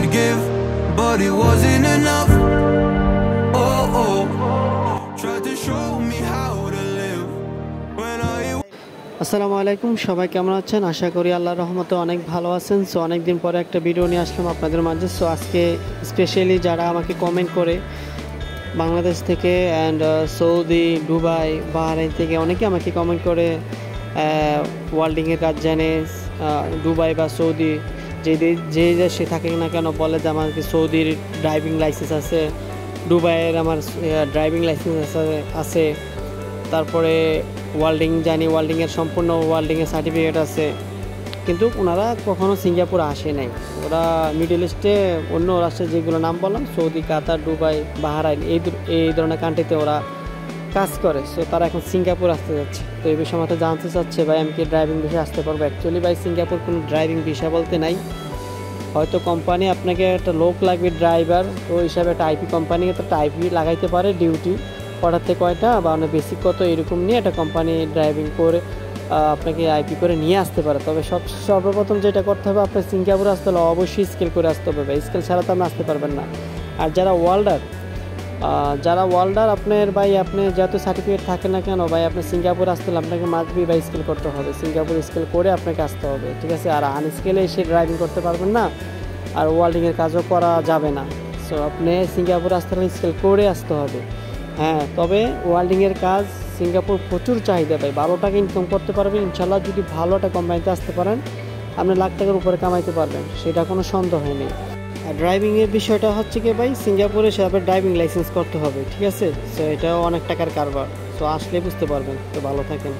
could give, but it wasn't enough. Oh, oh, tried to show me how to live when I... আসসালামু আলাইকুম, সবাই কেমন আছেন? আশা করি আল্লাহর রহমতে অনেক ভালো আছেন। সো অনেক দিন পরে একটা ভিডিও নিয়ে আসলাম আপনাদের মাঝে। সো আজকে স্পেশালি যারা আমাকে কমেন্ট করে বাংলাদেশ থেকে অ্যান্ড সৌদি, দুবাই, বাহরাইন থেকে অনেকে আমাকে কমেন্ট করে ওয়েল্ডিংয়ের কাজ জানে, দুবাই বা সৌদি যে দেশে থাকে না কেন বলে যে আমার সৌদির ড্রাইভিং লাইসেন্স আছে, দুবাইয়ের আমার ড্রাইভিং লাইসেন্স আছে, তারপরে ওয়েল্ডিং জানি, ওয়েল্ডিংয়ের সম্পূর্ণ ওয়েল্ডিংয়ের সার্টিফিকেট আছে, কিন্তু ওনারা কখনও সিঙ্গাপুর আসে নাই। ওরা মিডল ইস্টে অন্য রাষ্ট্রে যেগুলো নাম বললাম, সৌদি, কাতার, দুবাই, বাহরাইন, এই ধরনের কান্ট্রিতে ওরা কাজ করে। সো তারা এখন সিঙ্গাপুর আসতে যাচ্ছে। তো এই বিষয়ে আমাকে জানতে চাচ্ছে, ভাই আমি কি ড্রাইভিং ভিসা আসতে পারবো? অ্যাকচুয়ালি ভাই সিঙ্গাপুর কোনো ড্রাইভিং ভিসা বলতে নাই। হয়তো কোম্পানি আপনাকে একটা লোক লাগবে ড্রাইভার, তো হিসাবে একটা আইপি কোম্পানি একটা আইপি লাগাইতে পারে, ডিউটি কটাতে কয়টা বা অনেক বেসিক কত এরকম নিয়ে একটা কোম্পানি ড্রাইভিং করে আপনাকে আইপি করে নিয়ে আসতে পারে। তবে সর্বপ্রথম যেটা করতে হবে, আপনার সিঙ্গাপুরে আসতে হলে অবশ্যই স্কেল করে আসতে হবে। স্কেল ছাড়া তো আপনি আসতে পারবেন না। আর যারা ওয়েল্ডার আপনার ভাই, আপনি যত সার্টিফিকেট থাকে না কেন ভাই, আপনি সিঙ্গাপুর আসতে হলে আপনাকে মাস্টবি ভাই স্কেল করতে হবে। সিঙ্গাপুর স্কেল করে আপনাকে আসতে হবে, ঠিক আছে? আর আনস্কেলে এসে ড্রাইভিং করতে পারবেন না, আর ওয়েল্ডিংয়ের কাজও করা যাবে না। সো আপনি সিঙ্গাপুর আসতে হলে স্কেল করে আসতে হবে। হ্যাঁ, তবে ওয়েল্ডিংয়ের কাজ সিঙ্গাপুর প্রচুর চাহিদা ভাই, 12 টাকা ইনকাম করতে পারবেন ইনশাল্লাহ। যদি ভালো একটা কোম্পানিতে আসতে পারেন, আপনি লাখ টাকার উপরে কামাইতে পারবেন, সেটা কোনো সন্দেহ নেই। আর ড্রাইভিংয়ের বিষয়টা হচ্ছে কি ভাই, সিঙ্গাপুরে সে আপনার ড্রাইভিং লাইসেন্স করতে হবে, ঠিক আছে? সো এটাও অনেক টাকার কারবার। সো আসলে বুঝতে পারবেন। তো ভালো থাকেন।